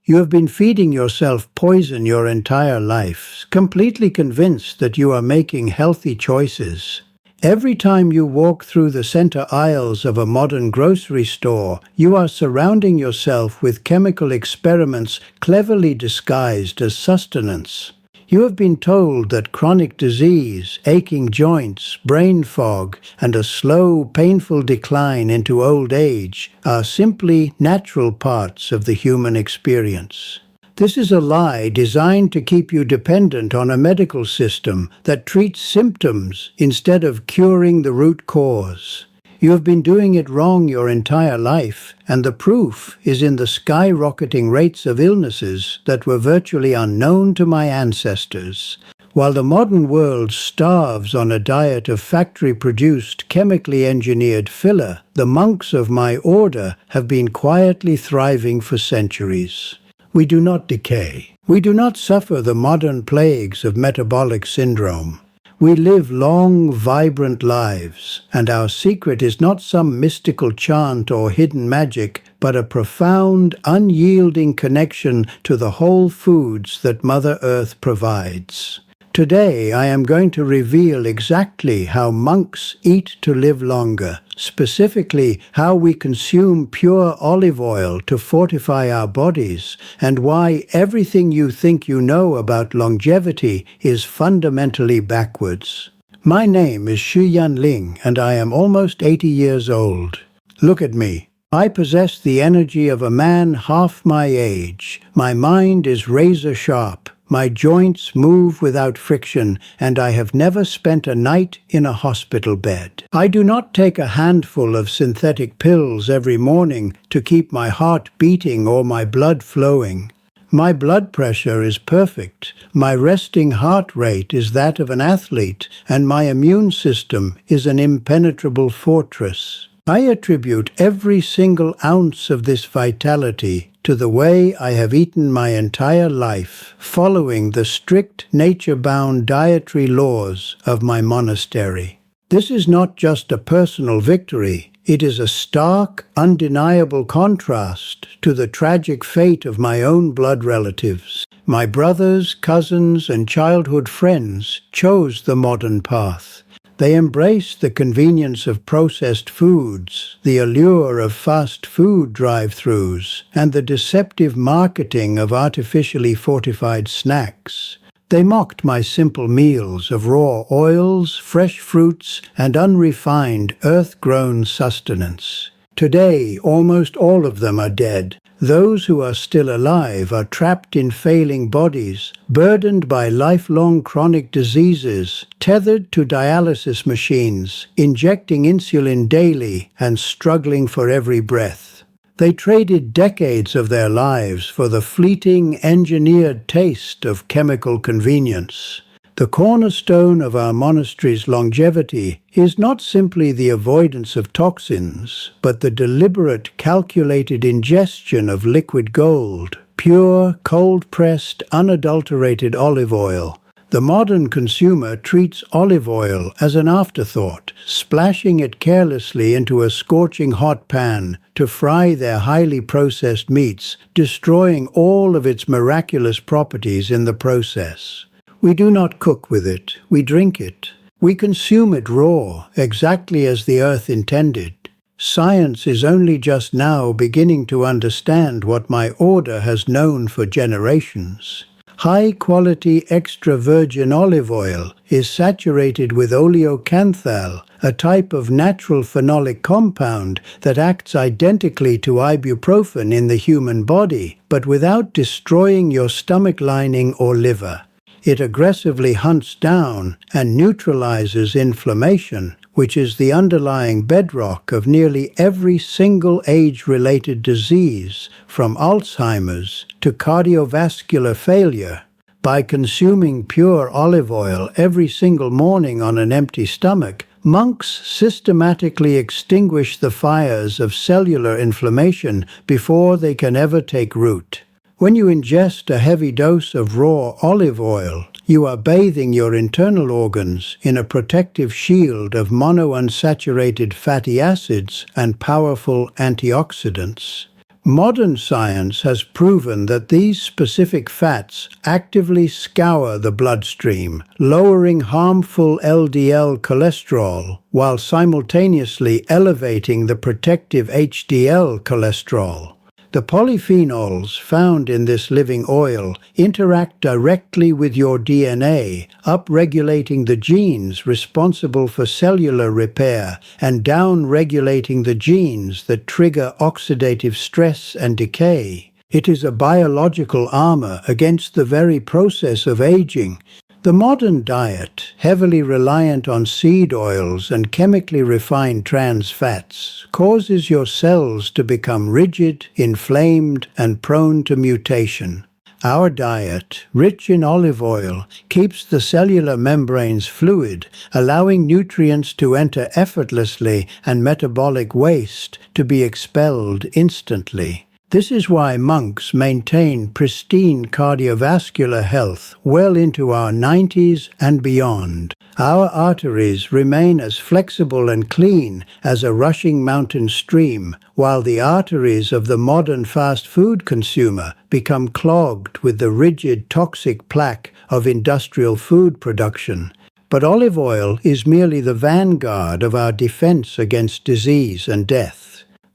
You have been feeding yourself poison your entire life, completely convinced that you are making healthy choices. Every time you walk through the center aisles of a modern grocery store, you are surrounding yourself with chemical experiments cleverly disguised as sustenance. You have been told that chronic disease, aching joints, brain fog, and a slow, painful decline into old age are simply natural parts of the human experience. This is a lie designed to keep you dependent on a medical system that treats symptoms instead of curing the root cause. You have been doing it wrong your entire life, and the proof is in the skyrocketing rates of illnesses that were virtually unknown to my ancestors. While the modern world starves on a diet of factory-produced, chemically engineered filler, the monks of my order have been quietly thriving for centuries. We do not decay. We do not suffer the modern plagues of metabolic syndrome. We live long, vibrant lives, and our secret is not some mystical chant or hidden magic, but a profound, unyielding connection to the whole foods that Mother Earth provides. Today, I am going to reveal exactly how monks eat to live longer, specifically how we consume pure olive oil to fortify our bodies, and why everything you think you know about longevity is fundamentally backwards. My name is Shi Yan Ling, and I am almost 80 years old. Look at me. I possess the energy of a man half my age. My mind is razor sharp. My joints move without friction, and I have never spent a night in a hospital bed. I do not take a handful of synthetic pills every morning to keep my heart beating or my blood flowing. My blood pressure is perfect, my resting heart rate is that of an athlete, and my immune system is an impenetrable fortress. I attribute every single ounce of this vitality to the way I have eaten my entire life, following the strict nature-bound dietary laws of my monastery. This is not just a personal victory, it is a stark, undeniable contrast to the tragic fate of my own blood relatives. My brothers, cousins, and childhood friends chose the modern path. They embraced the convenience of processed foods, the allure of fast food drive-thrus, and the deceptive marketing of artificially fortified snacks. They mocked my simple meals of raw oils, fresh fruits, and unrefined, earth-grown sustenance. Today, almost all of them are dead. Those who are still alive are trapped in failing bodies, burdened by lifelong chronic diseases, tethered to dialysis machines, injecting insulin daily, and struggling for every breath. They traded decades of their lives for the fleeting, engineered taste of chemical convenience. The cornerstone of our monastery's longevity is not simply the avoidance of toxins, but the deliberate, calculated ingestion of liquid gold, pure, cold-pressed, unadulterated olive oil. The modern consumer treats olive oil as an afterthought, splashing it carelessly into a scorching hot pan to fry their highly processed meats, destroying all of its miraculous properties in the process. We do not cook with it, we drink it. We consume it raw, exactly as the earth intended. Science is only just now beginning to understand what my order has known for generations. High-quality extra virgin olive oil is saturated with oleocanthal, a type of natural phenolic compound that acts identically to ibuprofen in the human body, but without destroying your stomach lining or liver. It aggressively hunts down and neutralizes inflammation, which is the underlying bedrock of nearly every single age-related disease, from Alzheimer's to cardiovascular failure. By consuming pure olive oil every single morning on an empty stomach, monks systematically extinguish the fires of cellular inflammation before they can ever take root. When you ingest a heavy dose of raw olive oil, you are bathing your internal organs in a protective shield of monounsaturated fatty acids and powerful antioxidants. Modern science has proven that these specific fats actively scour the bloodstream, lowering harmful LDL cholesterol while simultaneously elevating the protective HDL cholesterol. The polyphenols found in this living oil interact directly with your DNA, upregulating the genes responsible for cellular repair and downregulating the genes that trigger oxidative stress and decay. It is a biological armor against the very process of aging. The modern diet, heavily reliant on seed oils and chemically refined trans fats, causes your cells to become rigid, inflamed, and prone to mutation. Our diet, rich in olive oil, keeps the cellular membranes fluid, allowing nutrients to enter effortlessly and metabolic waste to be expelled instantly. This is why monks maintain pristine cardiovascular health well into our 90s and beyond. Our arteries remain as flexible and clean as a rushing mountain stream, while the arteries of the modern fast food consumer become clogged with the rigid, toxic plaque of industrial food production. But olive oil is merely the vanguard of our defense against disease and death.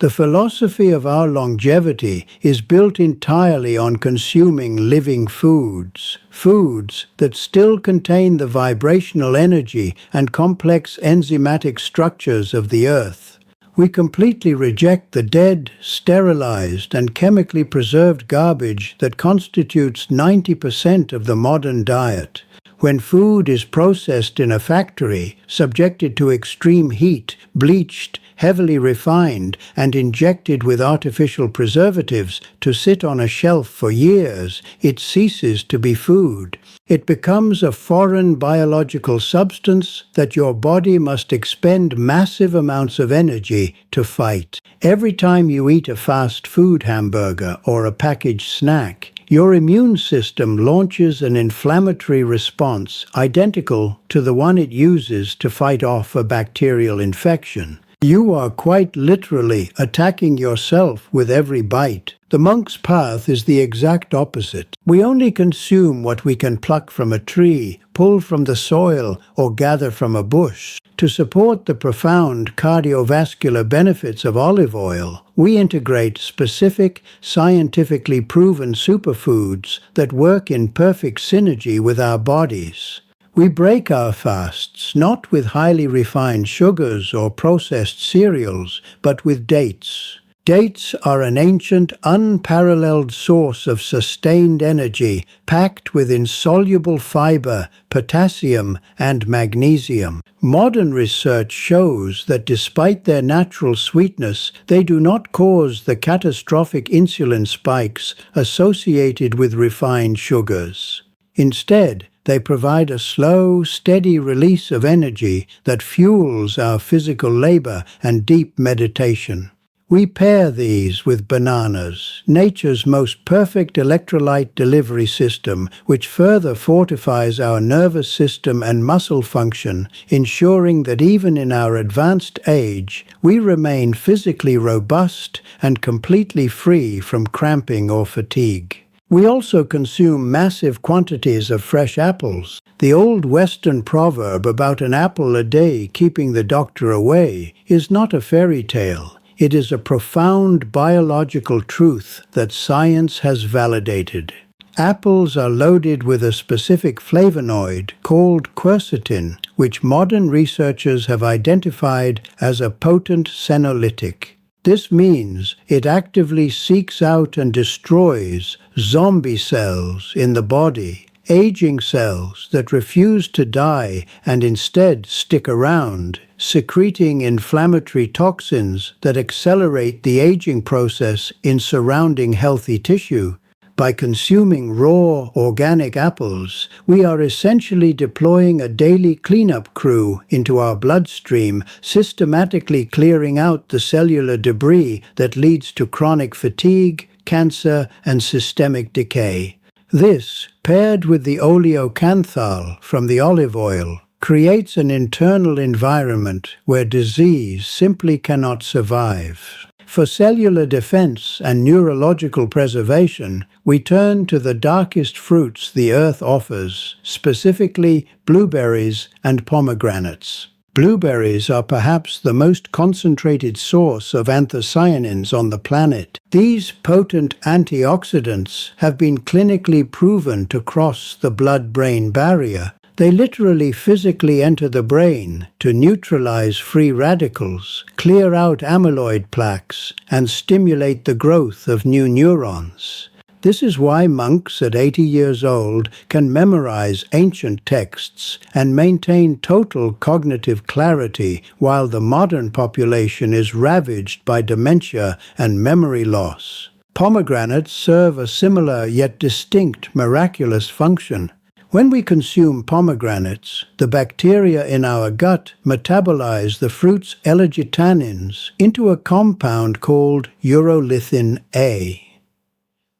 The philosophy of our longevity is built entirely on consuming living foods, foods that still contain the vibrational energy and complex enzymatic structures of the earth. We completely reject the dead, sterilized, and chemically preserved garbage that constitutes 90% of the modern diet. When food is processed in a factory, subjected to extreme heat, bleached, heavily refined, and injected with artificial preservatives to sit on a shelf for years, it ceases to be food. It becomes a foreign biological substance that your body must expend massive amounts of energy to fight. Every time you eat a fast food hamburger or a packaged snack, your immune system launches an inflammatory response identical to the one it uses to fight off a bacterial infection. You are quite literally attacking yourself with every bite. The monk's path is the exact opposite. We only consume what we can pluck from a tree, pull from the soil, or gather from a bush. To support the profound cardiovascular benefits of olive oil, we integrate specific, scientifically proven superfoods that work in perfect synergy with our bodies. We break our fasts not with highly refined sugars or processed cereals, but with dates. Dates are an ancient, unparalleled source of sustained energy, packed with insoluble fiber, potassium, and magnesium. Modern research shows that despite their natural sweetness, they do not cause the catastrophic insulin spikes associated with refined sugars. Instead, they provide a slow, steady release of energy that fuels our physical labor and deep meditation. We pair these with bananas, nature's most perfect electrolyte delivery system, which further fortifies our nervous system and muscle function, ensuring that even in our advanced age, we remain physically robust and completely free from cramping or fatigue. We also consume massive quantities of fresh apples. The old Western proverb about an apple a day keeping the doctor away is not a fairy tale. It is a profound biological truth that science has validated. Apples are loaded with a specific flavonoid called quercetin, which modern researchers have identified as a potent senolytic. This means it actively seeks out and destroys zombie cells in the body, aging cells that refuse to die and instead stick around, secreting inflammatory toxins that accelerate the aging process in surrounding healthy tissue. By consuming raw, organic apples, we are essentially deploying a daily cleanup crew into our bloodstream, systematically clearing out the cellular debris that leads to chronic fatigue, cancer, and systemic decay. This, paired with the oleocanthal from the olive oil, creates an internal environment where disease simply cannot survive. For cellular defense and neurological preservation, we turn to the darkest fruits the earth offers, specifically blueberries and pomegranates. Blueberries are perhaps the most concentrated source of anthocyanins on the planet. These potent antioxidants have been clinically proven to cross the blood-brain barrier. They literally physically enter the brain to neutralize free radicals, clear out amyloid plaques, and stimulate the growth of new neurons. This is why monks at 80 years old can memorize ancient texts and maintain total cognitive clarity, while the modern population is ravaged by dementia and memory loss. Pomegranates serve a similar yet distinct miraculous function. When we consume pomegranates, the bacteria in our gut metabolize the fruit's elegitannins into a compound called urolithin A.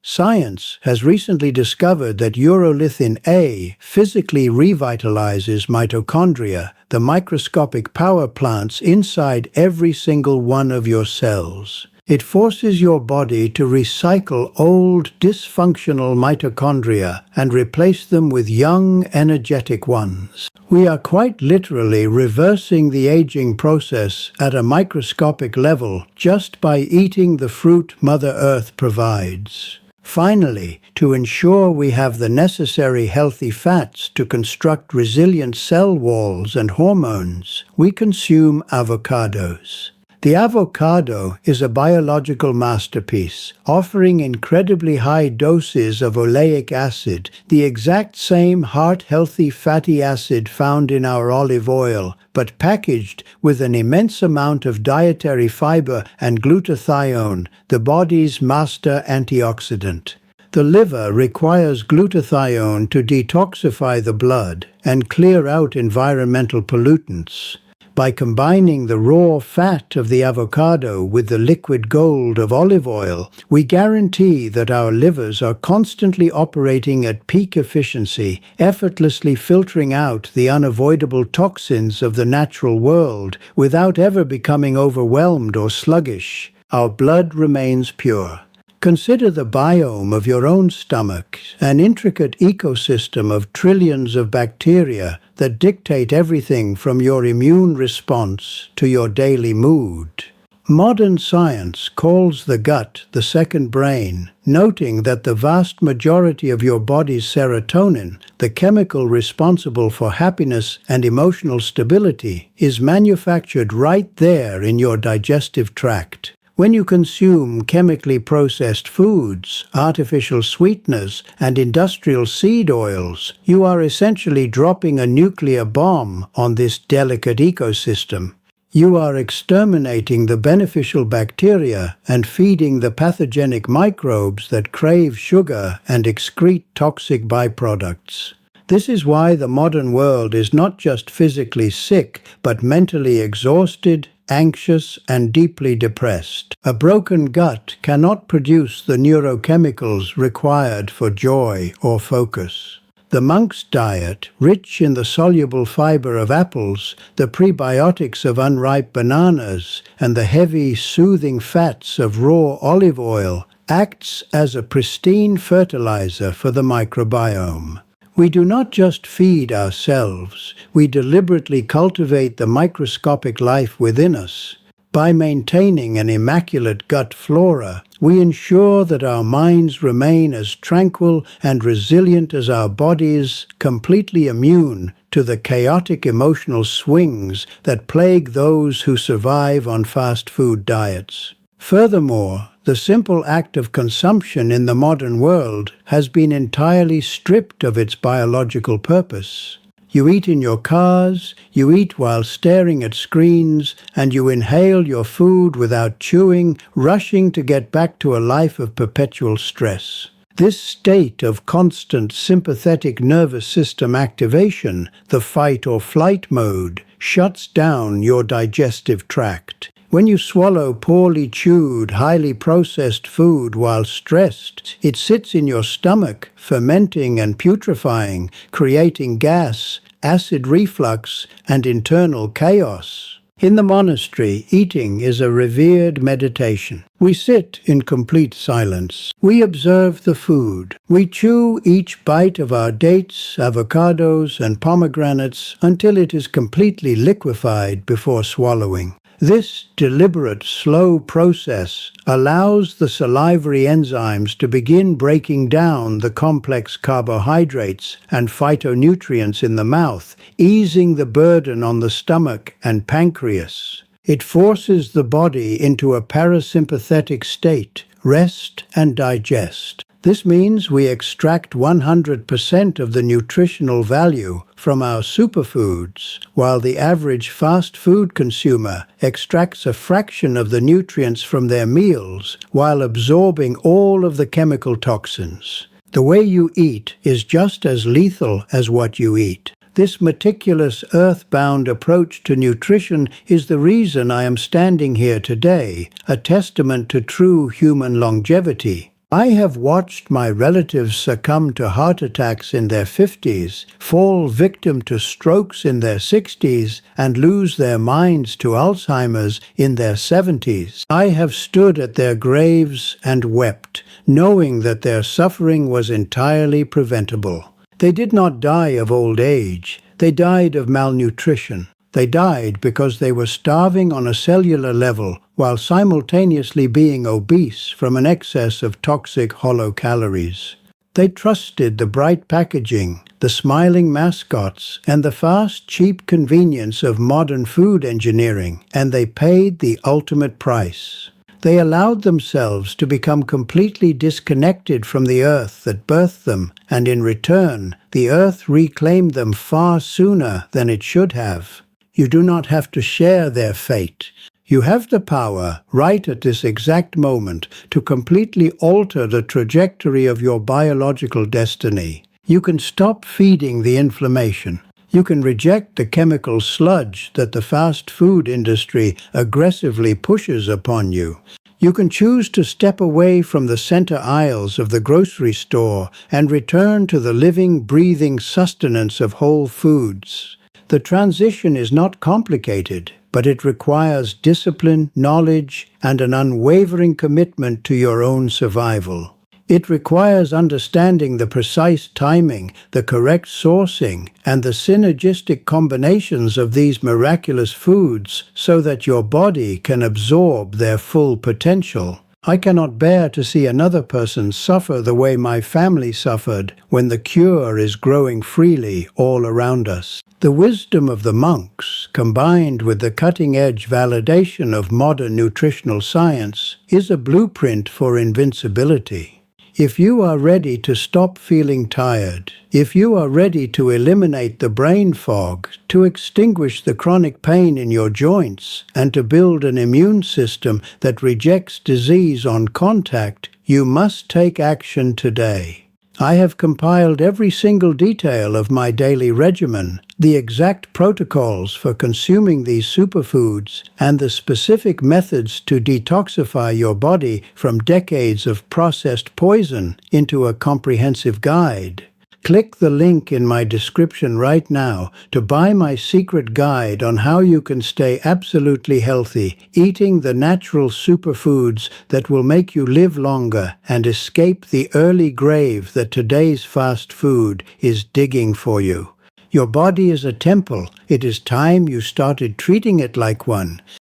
Science has recently discovered that urolithin A physically revitalizes mitochondria, the microscopic power plants inside every single one of your cells. It forces your body to recycle old, dysfunctional mitochondria and replace them with young, energetic ones. We are quite literally reversing the aging process at a microscopic level just by eating the fruit Mother Earth provides. Finally, to ensure we have the necessary healthy fats to construct resilient cell walls and hormones, we consume avocados. The avocado is a biological masterpiece, offering incredibly high doses of oleic acid, the exact same heart-healthy fatty acid found in our olive oil, but packaged with an immense amount of dietary fiber and glutathione, the body's master antioxidant. The liver requires glutathione to detoxify the blood and clear out environmental pollutants. By combining the raw fat of the avocado with the liquid gold of olive oil, we guarantee that our livers are constantly operating at peak efficiency, effortlessly filtering out the unavoidable toxins of the natural world without ever becoming overwhelmed or sluggish. Our blood remains pure. Consider the biome of your own stomach, an intricate ecosystem of trillions of bacteria that dictate everything from your immune response to your daily mood. Modern science calls the gut the second brain, noting that the vast majority of your body's serotonin, the chemical responsible for happiness and emotional stability, is manufactured right there in your digestive tract. When you consume chemically processed foods, artificial sweeteners, and industrial seed oils, you are essentially dropping a nuclear bomb on this delicate ecosystem. You are exterminating the beneficial bacteria and feeding the pathogenic microbes that crave sugar and excrete toxic byproducts. This is why the modern world is not just physically sick, but mentally exhausted, anxious, and deeply depressed. A broken gut cannot produce the neurochemicals required for joy or focus. The monk's diet, rich in the soluble fiber of apples, the prebiotics of unripe bananas, and the heavy, soothing fats of raw olive oil, acts as a pristine fertilizer for the microbiome. We do not just feed ourselves, we deliberately cultivate the microscopic life within us. By maintaining an immaculate gut flora, we ensure that our minds remain as tranquil and resilient as our bodies, completely immune to the chaotic emotional swings that plague those who survive on fast food diets. Furthermore, the simple act of consumption in the modern world has been entirely stripped of its biological purpose. You eat in your cars, you eat while staring at screens, and you inhale your food without chewing, rushing to get back to a life of perpetual stress. This state of constant sympathetic nervous system activation, the fight or flight mode, shuts down your digestive tract. When you swallow poorly chewed, highly processed food while stressed, it sits in your stomach, fermenting and putrefying, creating gas, acid reflux, and internal chaos. In the monastery, eating is a revered meditation. We sit in complete silence. We observe the food. We chew each bite of our dates, avocados, and pomegranates until it is completely liquefied before swallowing. This deliberate, slow process allows the salivary enzymes to begin breaking down the complex carbohydrates and phytonutrients in the mouth, easing the burden on the stomach and pancreas. It forces the body into a parasympathetic state, rest and digest. This means we extract 100% of the nutritional value from our superfoods, while the average fast food consumer extracts a fraction of the nutrients from their meals while absorbing all of the chemical toxins. The way you eat is just as lethal as what you eat. This meticulous, earth-bound approach to nutrition is the reason I am standing here today, a testament to true human longevity. I have watched my relatives succumb to heart attacks in their 50s, fall victim to strokes in their 60s, and lose their minds to Alzheimer's in their 70s. I have stood at their graves and wept, knowing that their suffering was entirely preventable. They did not die of old age. They died of malnutrition. They died because they were starving on a cellular level while simultaneously being obese from an excess of toxic hollow calories. They trusted the bright packaging, the smiling mascots, and the fast, cheap convenience of modern food engineering, and they paid the ultimate price. They allowed themselves to become completely disconnected from the earth that birthed them, and in return, the earth reclaimed them far sooner than it should have. You do not have to share their fate. You have the power, right at this exact moment, to completely alter the trajectory of your biological destiny. You can stop feeding the inflammation. You can reject the chemical sludge that the fast food industry aggressively pushes upon you. You can choose to step away from the center aisles of the grocery store and return to the living, breathing sustenance of whole foods. The transition is not complicated, but it requires discipline, knowledge, and an unwavering commitment to your own survival. It requires understanding the precise timing, the correct sourcing, and the synergistic combinations of these miraculous foods so that your body can absorb their full potential. I cannot bear to see another person suffer the way my family suffered when the cure is growing freely all around us. The wisdom of the monks, combined with the cutting-edge validation of modern nutritional science, is a blueprint for invincibility. If you are ready to stop feeling tired, if you are ready to eliminate the brain fog, to extinguish the chronic pain in your joints, and to build an immune system that rejects disease on contact, you must take action today. I have compiled every single detail of my daily regimen, the exact protocols for consuming these superfoods, and the specific methods to detoxify your body from decades of processed poison into a comprehensive guide. Click the link in my description right now to buy my secret guide on how you can stay absolutely healthy, eating the natural superfoods that will make you live longer and escape the early grave that today's fast food is digging for you. Your body is a temple. It is time you started treating it like one.